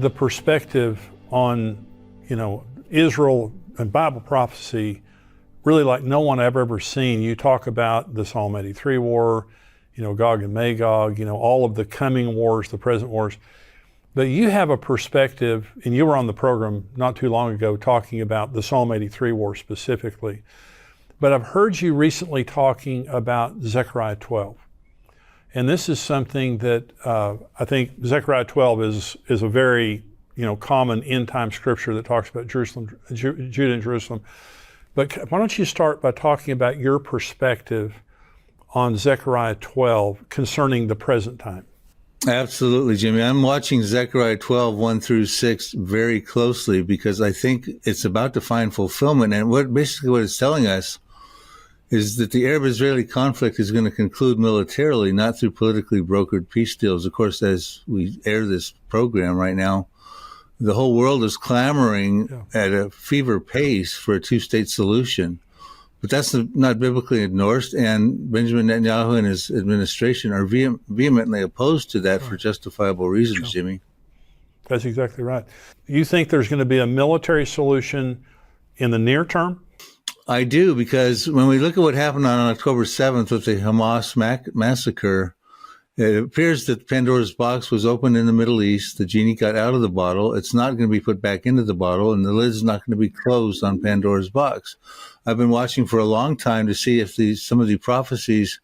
the perspective on, Israel and Bible prophecy really like no one I've ever seen. You talk about the Psalm 83 war, Gog and Magog, all of the coming wars, the present wars. But you have a perspective, and you were on the program not too long ago talking about the Psalm 83 war specifically. But I've heard you recently talking about Zechariah 12. And this is something that I think Zechariah 12 is a very common end-time scripture that talks about Jerusalem, Judah and Jerusalem. But why don't you start by talking about your perspective on Zechariah 12 concerning the present time? Absolutely, Jimmy. I'm watching Zechariah 12, 1 through 6 very closely because I think it's about to find fulfillment. And what it's telling us is that the Arab-Israeli conflict is going to conclude militarily, not through politically brokered peace deals. Of course, as we air this program right now, the whole world is clamoring at a fever pace for a two-state solution. But that's not biblically endorsed, and Benjamin Netanyahu and his administration are vehemently opposed to that for justifiable reasons, Jimmy. That's exactly right. You think there's going to be a military solution in the near term? I do, because when we look at what happened on October 7th with the Hamas massacre, it appears that Pandora's box was opened in the Middle East. The genie got out of the bottle. It's not going to be put back into the bottle, and the lid's not going to be closed on Pandora's box. I've been watching for a long time to see if some of the prophecies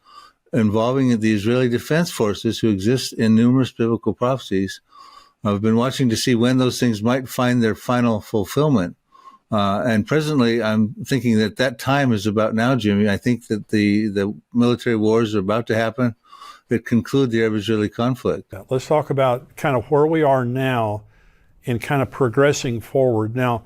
involving the Israeli Defense Forces, who exist in numerous biblical prophecies, I've been watching to see when those things might find their final fulfillment. And presently, I'm thinking that time is about now, Jimmy. I think that the military wars are about to happen that conclude the Arab-Israeli conflict. Let's talk about kind of where we are now and kind of progressing forward. Now,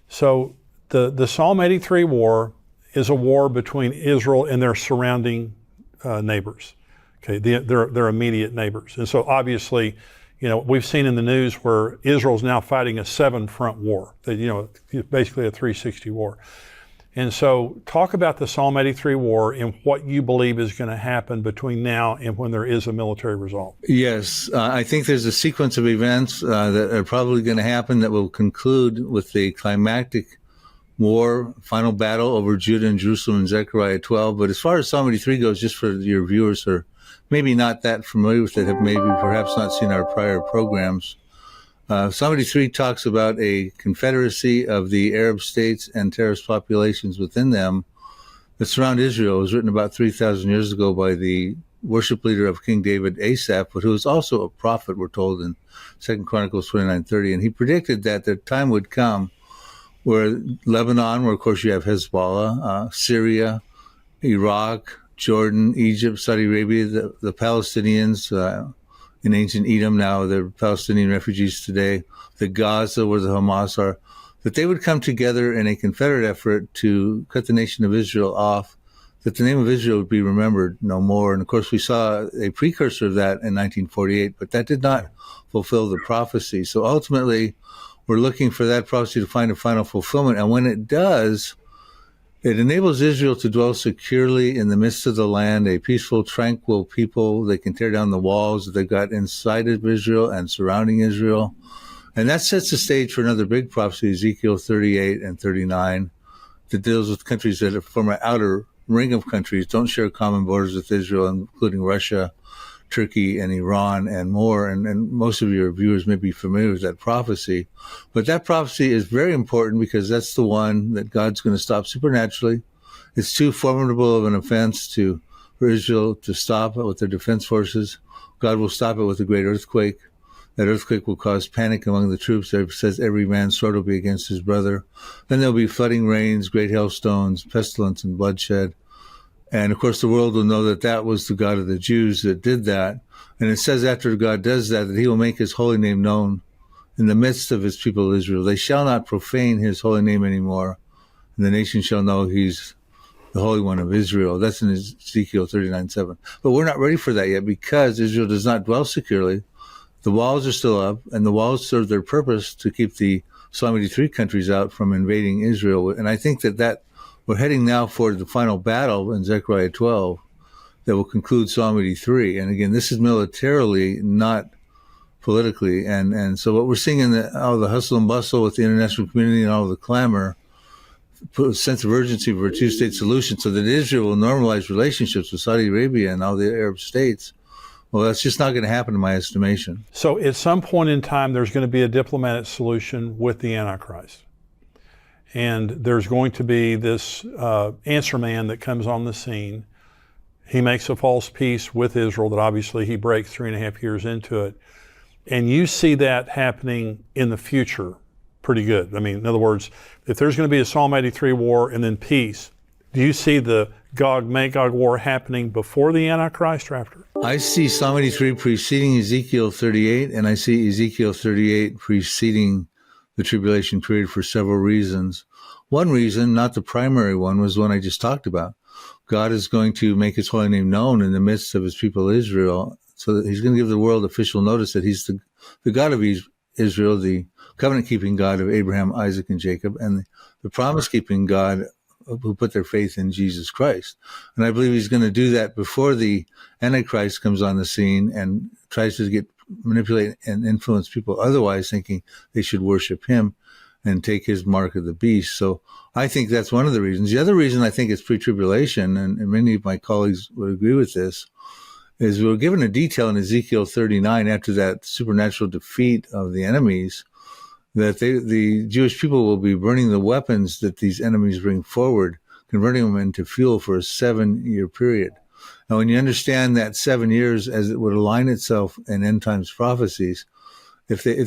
so the Psalm 83 war is a war between Israel and their surrounding neighbors, okay, their immediate neighbors. And so obviously, we've seen in the news where Israel's now fighting a 7-front war, basically a 360 war. And so talk about the Psalm 83 war and what you believe is going to happen between now and when there is a military resolve. Yes, I think there's a sequence of events that are probably going to happen that will conclude with the climactic war, final battle over Judah and Jerusalem in Zechariah 12. But as far as Psalm 83 goes, just for your viewers who are maybe not that familiar with it, have maybe perhaps not seen our prior programs, Psalm 83 talks about a confederacy of the Arab states and terrorist populations within them that surround Israel. It was written about 3,000 years ago by the worship leader of King David, Asaph, but who was also a prophet, we're told in 2 Chronicles 29:30. And he predicted that the time would come where Lebanon, where of course you have Hezbollah, Syria, Iraq, Jordan, Egypt, Saudi Arabia, the Palestinians, in ancient Edom, now they're Palestinian refugees today, the Gaza, where the Hamas are, that they would come together in a confederate effort to cut the nation of Israel off, that the name of Israel would be remembered no more. And of course, we saw a precursor of that in 1948, but that did not fulfill the prophecy. So ultimately, we're looking for that prophecy to find a final fulfillment. And when it does, it enables Israel to dwell securely in the midst of the land, a peaceful, tranquil people. They can tear down the walls that they've got inside of Israel and surrounding Israel. And that sets the stage for another big prophecy, Ezekiel 38 and 39, that deals with countries that form an outer ring of countries, don't share common borders with Israel, including Russia, Turkey, and Iran, and more. And most of your viewers may be familiar with that prophecy. But that prophecy is very important because that's the one that God's going to stop supernaturally. It's too formidable of an offense for Israel to stop it with their defense forces. God will stop it with a great earthquake. That earthquake will cause panic among the troops. It says every man's sword will be against his brother. Then there'll be flooding rains, great hailstones, pestilence, and bloodshed. And of course, the world will know that that was the God of the Jews that did that. And it says after God does that he will make his holy name known in the midst of his people Israel. They shall not profane his holy name anymore. And the nation shall know he's the Holy One of Israel. That's in Ezekiel 39:7. But we're not ready for that yet because Israel does not dwell securely. The walls are still up, and the walls serve their purpose to keep the Psalm 83 countries out from invading Israel. And I think that we're heading now for the final battle in Zechariah 12 that will conclude Psalm 83. And again, this is militarily not politically. And so what we're seeing in all the hustle and bustle with the international community and all the clamor, put a sense of urgency for a two-state solution so that Israel will normalize relationships with Saudi Arabia and all the Arab states. Well, that's just not going to happen in my estimation. So at some point in time, there's going to be a diplomatic solution with the Antichrist. And there's going to be this answer man that comes on the scene. He makes a false peace with Israel that obviously he breaks 3.5 years into it. And you see that happening in the future pretty good. I mean, in other words, if there's going to be a Psalm 83 war and then peace, do you see the Gog-Magog war happening before the Antichrist or after? I see Psalm 83 preceding Ezekiel 38, and I see Ezekiel 38 preceding the tribulation period for several reasons. One reason, not the primary one, was one I just talked about. God is going to make his holy name known in the midst of his people Israel, so that he's going to give the world official notice that he's the God of Israel, the covenant-keeping God of Abraham, Isaac, and Jacob, and the promise-keeping God who put their faith in Jesus Christ. And I believe he's going to do that before the Antichrist comes on the scene and tries to manipulate and influence people otherwise, thinking they should worship him and take his mark of the beast. So I think that's one of the reasons. The other reason I think it's pre-tribulation, and many of my colleagues would agree with this, is we're given a detail in Ezekiel 39 after that supernatural defeat of the enemies, that the Jewish people will be burning the weapons that these enemies bring forward, converting them into fuel for a 7-year period. Now, when you understand that 7 years as it would align itself in end times prophecies, if the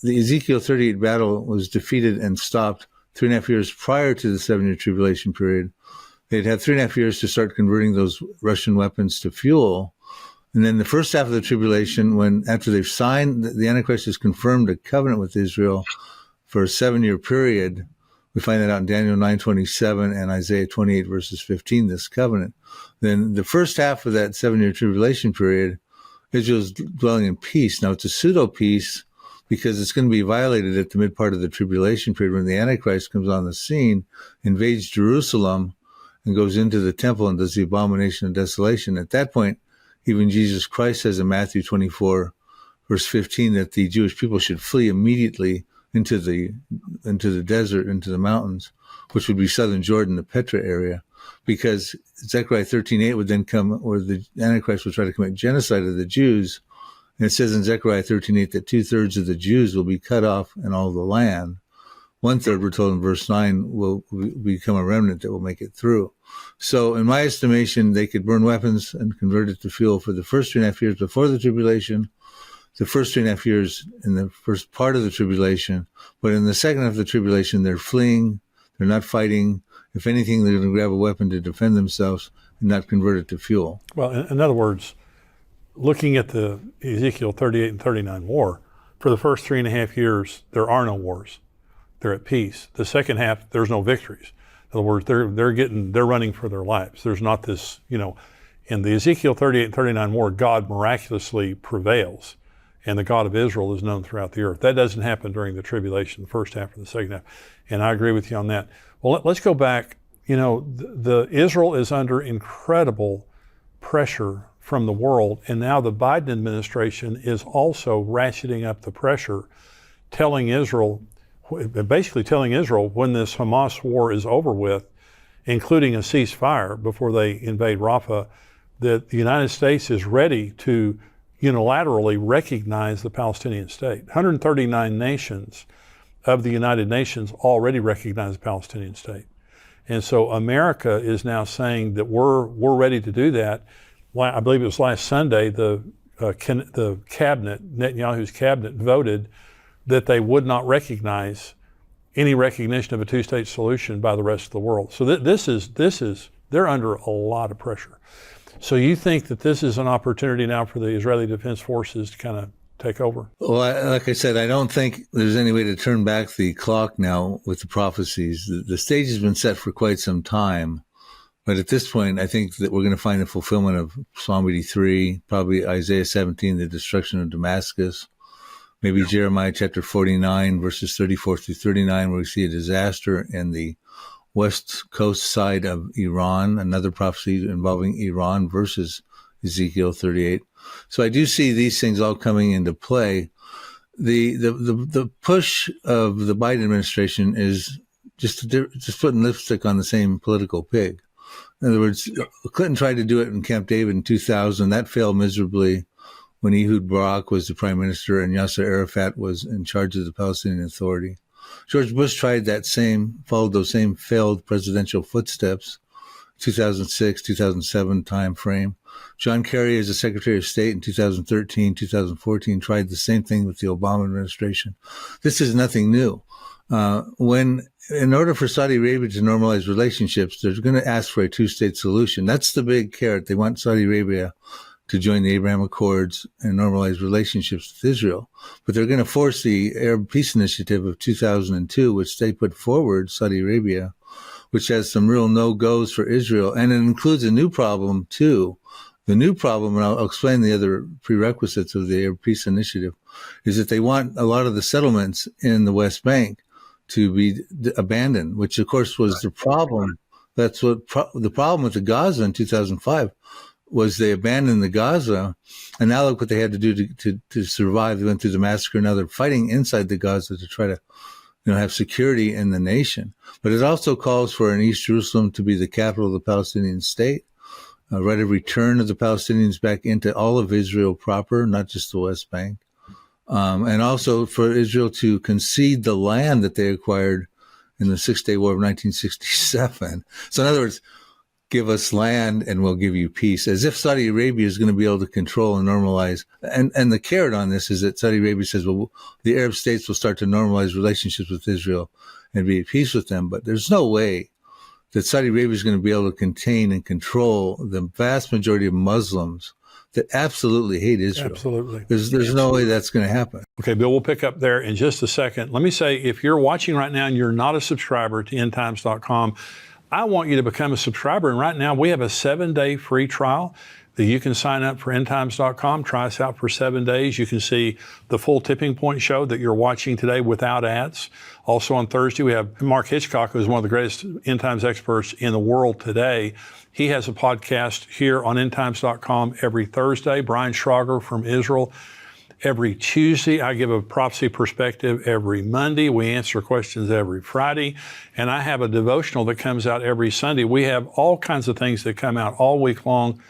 Ezekiel 38 battle was defeated and stopped 3.5 years prior to the 7-year tribulation period, they'd have 3.5 years to start converting those Russian weapons to fuel. And then the first half of the tribulation, after they've signed, the Antichrist has confirmed a covenant with Israel for a 7-year period. We find that out in Daniel 9:27 and Isaiah 28 verses 15, this covenant. Then the first half of that 7-year tribulation period, Israel's dwelling in peace. Now it's a pseudo-peace because it's going to be violated at the mid part of the tribulation period when the Antichrist comes on the scene, invades Jerusalem, and goes into the temple and does the abomination of desolation. At that point, even Jesus Christ says in Matthew 24, verse 15, that the Jewish people should flee immediately into the desert, into the mountains, which would be southern Jordan, the Petra area, because Zechariah 13:8 would then come, where the Antichrist would try to commit genocide of the Jews. And it says in Zechariah 13:8 that 2/3 of the Jews will be cut off in all the land. 1/3, we're told in verse 9, will become a remnant that will make it through. So in my estimation, they could burn weapons and convert it to fuel for the first 3.5 years before the tribulation, the first 3.5 years in the first part of the tribulation. But in the second half of the tribulation, they're fleeing, they're not fighting. If anything, they're going to grab a weapon to defend themselves and not convert it to fuel. Well, in other words, looking at the Ezekiel 38 and 39 war, for the first 3.5 years, there are no wars. They're at peace. The second half, there's no victories. In other words, they're running for their lives. There's not this, in the Ezekiel 38 and 39 war, God miraculously prevails, and the God of Israel is known throughout the earth. That doesn't happen during the tribulation, the first half or the second half. And I agree with you on that. Well, let's go back. The Israel is under incredible pressure from the world, and now the Biden administration is also ratcheting up the pressure, basically telling Israel when this Hamas war is over with, including a ceasefire before they invade Rafah, that the United States is ready to unilaterally recognize the Palestinian state. 139 nations of the United Nations already recognize the Palestinian state. And so America is now saying that we're ready to do that. I believe it was last Sunday, the cabinet, Netanyahu's cabinet, voted that they would not recognize any recognition of a two-state solution by the rest of the world. So they're under a lot of pressure. So you think that this is an opportunity now for the Israeli Defense Forces to kind of take over? Well, like I said, I don't think there's any way to turn back the clock now with the prophecies. The stage has been set for quite some time. But at this point, I think that we're going to find a fulfillment of Psalm 83, probably Isaiah 17, the destruction of Damascus, maybe Jeremiah chapter 49, verses 34 through 39, where we see a disaster in the west coast side of Iran, another prophecy involving Iran versus Ezekiel 38. So I do see these things all coming into play. The push of the Biden administration is just putting lipstick on the same political pig. In other words, Clinton tried to do it in Camp David in 2000. That failed miserably when Ehud Barak was the prime minister and Yasser Arafat was in charge of the Palestinian Authority. George Bush tried followed those same failed presidential footsteps, 2006, 2007 time frame. John Kerry, as the Secretary of State in 2013, 2014, tried the same thing with the Obama administration. This is nothing new. In order for Saudi Arabia to normalize relationships, they're going to ask for a two-state solution. That's the big carrot. They want Saudi Arabia to join the Abraham Accords and normalize relationships with Israel. But they're going to force the Arab Peace Initiative of 2002, which they put forward, Saudi Arabia, which has some real no-goes for Israel. And it includes a new problem, too. The new problem, and I'll explain the other prerequisites of the Arab Peace Initiative, is that they want a lot of the settlements in the West Bank to be abandoned, which, of course, was the problem. That's what the problem with the Gaza in 2005 was. They abandoned the Gaza, and now look what they had to do to survive. They went through the massacre. Now they're fighting inside the Gaza to try to have security in the nation. But it also calls for an East Jerusalem to be the capital of the Palestinian state, right of return of the Palestinians back into all of Israel proper, not just the West Bank. And also for Israel to concede the land that they acquired in the Six-Day War of 1967. So in other words, give us land and we'll give you peace, as if Saudi Arabia is going to be able to control and normalize. And the carrot on this is that Saudi Arabia says, well, the Arab states will start to normalize relationships with Israel and be at peace with them. But there's no way that Saudi Arabia is going to be able to contain and control the vast majority of Muslims that absolutely hate Israel. Absolutely. There's no way that's going to happen. Okay, Bill, we'll pick up there in just a second. Let me say, if you're watching right now and you're not a subscriber to endtimes.com, I want you to become a subscriber. And right now we have a 7-day free trial that you can sign up for endtimes.com. Try us out for 7 days. You can see the full Tipping Point show that you're watching today without ads. Also on Thursday, we have Mark Hitchcock, who's one of the greatest end times experts in the world today. He has a podcast here on endtimes.com every Thursday. Brian Schrager from Israel every Tuesday. I give a prophecy perspective every Monday. We answer questions every Friday. And I have a devotional that comes out every Sunday. We have all kinds of things that come out all week long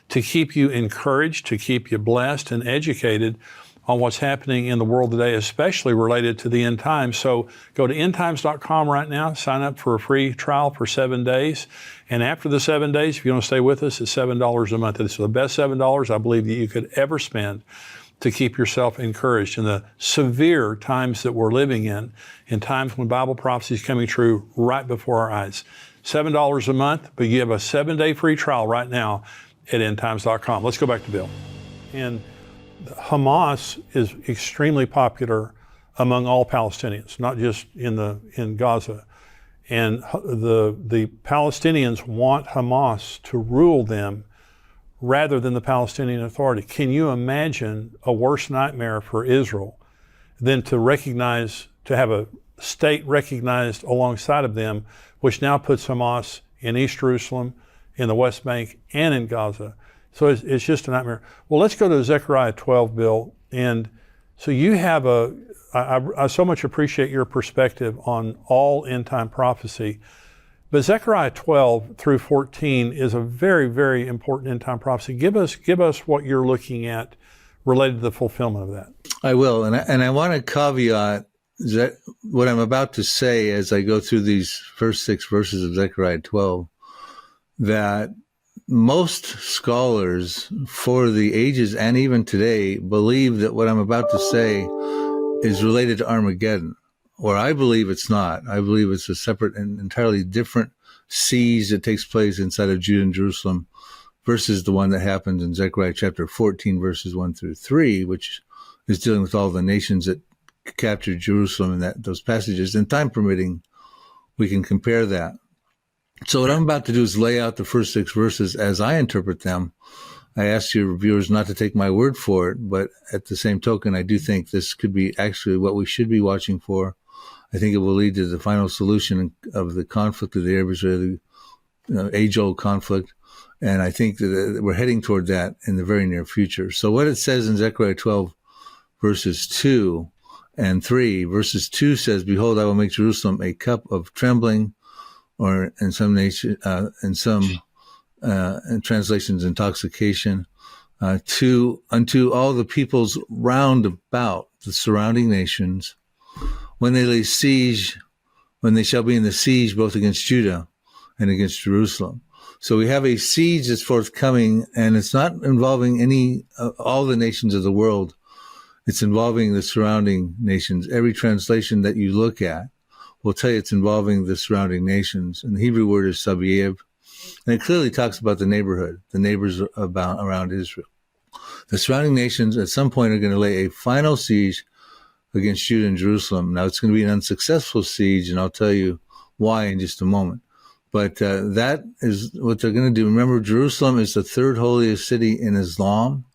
to keep you encouraged, to keep you blessed and educated on what's happening in the world today, especially related to the end times. So go to endtimes.com right now, sign up for a free trial for 7 days. And after the 7 days, if you want to stay with us, it's $7 a month. It's the best $7 I believe that you could ever spend to keep yourself encouraged in the severe times that we're living in times when Bible prophecy is coming true right before our eyes. $7 a month, but you have a 7-day free trial right now at endtimes.com. Let's go back to Bill. And Hamas is extremely popular among all Palestinians, not just in Gaza. And the Palestinians want Hamas to rule them rather than the Palestinian Authority. Can you imagine a worse nightmare for Israel than to have a state recognized alongside of them, which now puts Hamas in East Jerusalem, in the West Bank, and in Gaza? So it's just a nightmare. Well, let's go to Zechariah 12, Bill. And so you have I so much appreciate your perspective on all end time prophecy. But Zechariah 12 through 14 is a very, very important end time prophecy. Give us what you're looking at related to the fulfillment of that. I will, and I want to caveat that what I'm about to say as I go through these first 6 verses of Zechariah 12, that most scholars for the ages and even today believe that what I'm about to say is related to Armageddon. Or I believe it's not. I believe it's a separate and entirely different siege that takes place inside of Judah and Jerusalem versus the one that happens in Zechariah chapter 14, verses 1 through 3, which is dealing with all the nations that captured Jerusalem and those passages. And time permitting, we can compare that. So what I'm about to do is lay out the first 6 verses as I interpret them. I ask your viewers not to take my word for it, but at the same token, I do think this could be actually what we should be watching for. I think it will lead to the final solution of the conflict of the Arab-Israeli age-old conflict. And I think that we're heading toward that in the very near future. So what it says in Zechariah 12, verses 2 and 3, verses 2 says, "Behold, I will make Jerusalem a cup of trembling," or in some in translations, intoxication, unto all the peoples round about the surrounding nations, when they shall be in the siege both against Judah and against Jerusalem. So we have a siege that's forthcoming, and it's not involving all the nations of the world. It's involving the surrounding nations. Every translation that you look at will tell you it's involving the surrounding nations. And the Hebrew word is sabiev. And it clearly talks about the neighborhood, the neighbors around Israel. The surrounding nations at some point are going to lay a final siege against Judah and Jerusalem. Now, it's going to be an unsuccessful siege, and I'll tell you why in just a moment. But that is what they're going to do. Remember, Jerusalem is the third holiest city in Islam.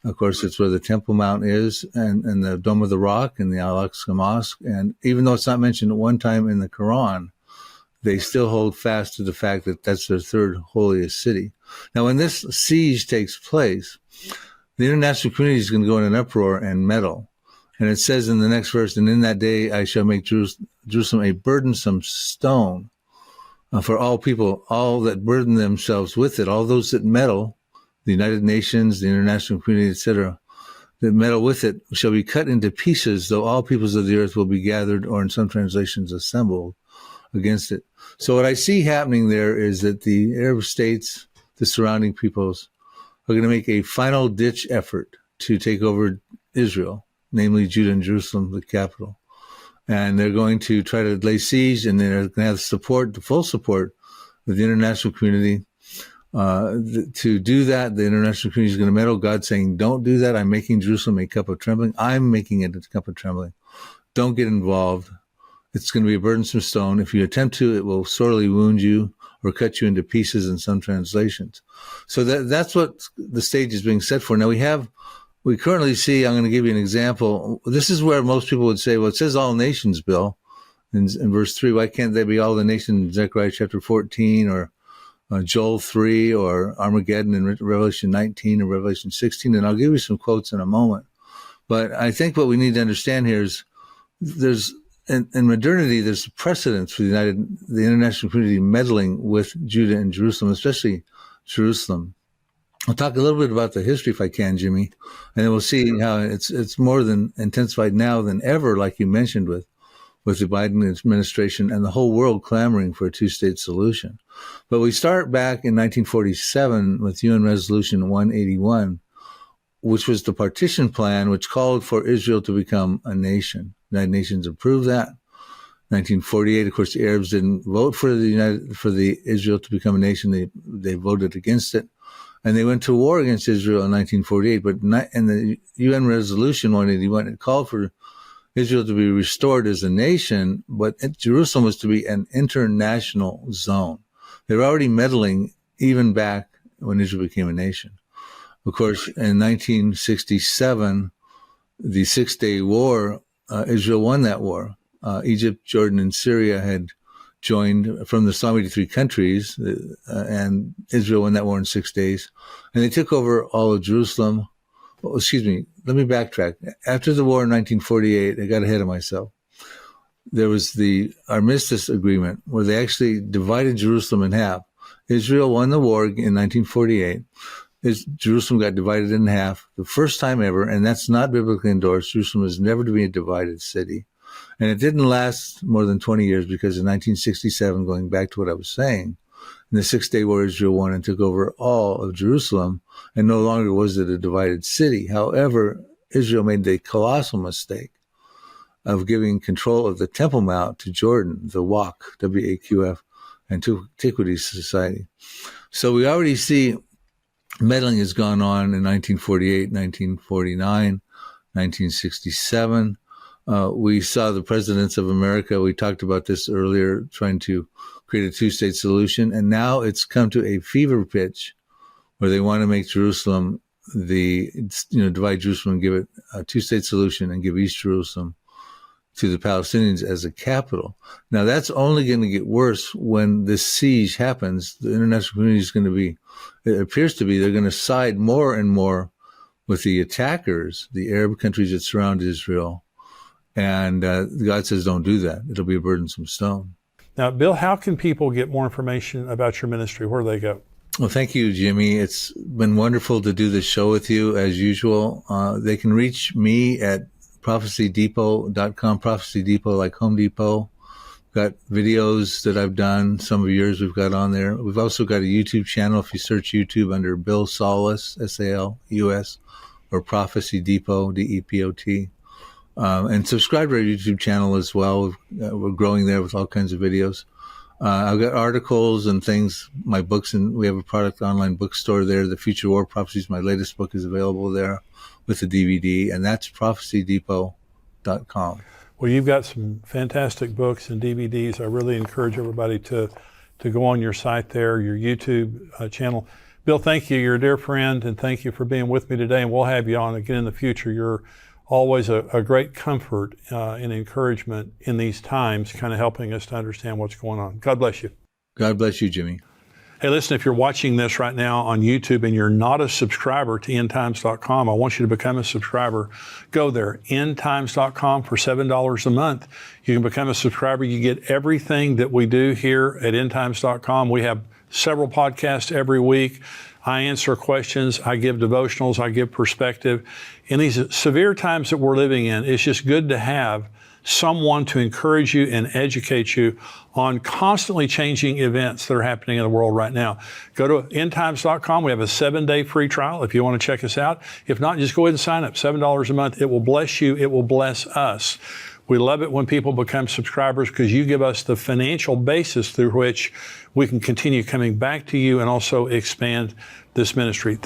Of course, it's where the Temple Mount is, and the Dome of the Rock, and the Al-Aqsa Mosque. And even though it's not mentioned at one time in the Quran, they still hold fast to the fact that that's their third holiest city. Now, when this siege takes place, the international community is going to go in an uproar and meddle. And it says in the next verse, "And in that day I shall make Jerusalem a burdensome stone for all people, all that burden themselves with it," all those that meddle, the United Nations, the international community, etc., that meddle with it, "shall be cut into pieces, though all peoples of the earth will be gathered," or in some translations, assembled against it. So what I see happening there is that the Arab states, the surrounding peoples, are going to make a final ditch effort to take over Israel, namely Judah and Jerusalem, the capital. And they're going to try to lay siege, and they're going to have support, the full support of the international community. To do that, the international community is going to meddle. God saying, "Don't do that. I'm making Jerusalem a cup of trembling. I'm making it a cup of trembling. Don't get involved. It's going to be a burdensome stone. If you attempt to, it will sorely wound you or cut you into pieces," in some translations. So that's what the stage is being set for. Now we currently see, I'm going to give you an example. This is where most people would say, well, it says all nations, Bill, in verse 3. Why can't they be all the nations in Zechariah chapter 14 or Joel 3 or Armageddon in Revelation 19 or Revelation 16? And I'll give you some quotes in a moment. But I think what we need to understand here is in modernity, there's precedence for the international community meddling with Judah and Jerusalem, especially Jerusalem. I'll talk a little bit about the history if I can, Jimmy, and then we'll see how it's more than intensified now than ever, like you mentioned, with the Biden administration and the whole world clamoring for a two-state solution. But we start back in 1947 with UN Resolution 181, which was the partition plan, which called for Israel to become a nation. The United Nations approved that. 1948, of course, the Arabs didn't vote for the Israel to become a nation. They voted against it. And they went to war against Israel in 1948. But in the UN Resolution 181, it called for Israel to be restored as a nation, but Jerusalem was to be an international zone. They were already meddling even back when Israel became a nation. Of course, in 1967, the Six-Day War, Israel won that war. Egypt, Jordan, and Syria had joined from the Psalm 83 countries, and Israel won that war in 6 days. And they took over all of Jerusalem. Oh, excuse me, let me backtrack. After the war in 1948, I got ahead of myself. There was the Armistice Agreement where they actually divided Jerusalem in half. Israel won the war in 1948. Jerusalem got divided in half, the first time ever, and that's not biblically endorsed. Jerusalem was never to be a divided city. And it didn't last more than 20 years because in 1967, going back to what I was saying, in the 6-Day War, Israel won and took over all of Jerusalem, and no longer was it a divided city. However, Israel made the colossal mistake of giving control of the Temple Mount to Jordan, the WAQ, W-A-Q-F, Antiquities Society. So we already see meddling has gone on in 1948, 1949, 1967. We saw the presidents of America, we talked about this earlier, trying to create a two-state solution. And now it's come to a fever pitch where they want to make Jerusalem divide Jerusalem and give it a two-state solution and give East Jerusalem to the Palestinians as a capital. Now, that's only going to get worse when this siege happens. The international community is going to be, it appears to be, they're going to side more and more with the attackers, the Arab countries that surround Israel. And God says, don't do that. It'll be a burdensome stone. Now, Bill, how can people get more information about your ministry? Where do they go? Well, thank you, Jimmy. It's been wonderful to do this show with you, as usual. They can reach me at prophecydepot.com, Prophecy Depot like Home Depot. Got videos that I've done, some of yours we've got on there. We've also got a YouTube channel. If you search YouTube under Bill Salus, S-A-L-U-S, or Prophecy Depot, D-E-P-O-T. And subscribe to our YouTube channel as well. We're growing there with all kinds of videos. I've got articles and things, my books, and we have a product online bookstore there. The Future War Prophecies, my latest book, is available there with the DVD, and that's prophecydepot.com. Well, you've got some fantastic books and DVDs. I really encourage everybody to go on your site there, your YouTube channel. Bill, thank you. You're a dear friend, and thank you for being with me today, and we'll have you on again in the future. You're always a great comfort and encouragement in these times, kind of helping us to understand what's going on. God bless you. God bless you, Jimmy. Hey, listen, if you're watching this right now on YouTube and you're not a subscriber to endtimes.com, I want you to become a subscriber. Go there, endtimes.com, for $7 a month. You can become a subscriber. You get everything that we do here at endtimes.com. We have several podcasts every week. I answer questions, I give devotionals, I give perspective. In these severe times that we're living in, it's just good to have someone to encourage you and educate you on constantly changing events that are happening in the world right now. Go to endtimes.com. We have a 7-day free trial if you want to check us out. If not, just go ahead and sign up. $7 a month. It will bless you. It will bless us. We love it when people become subscribers because you give us the financial basis through which we can continue coming back to you and also expand this ministry.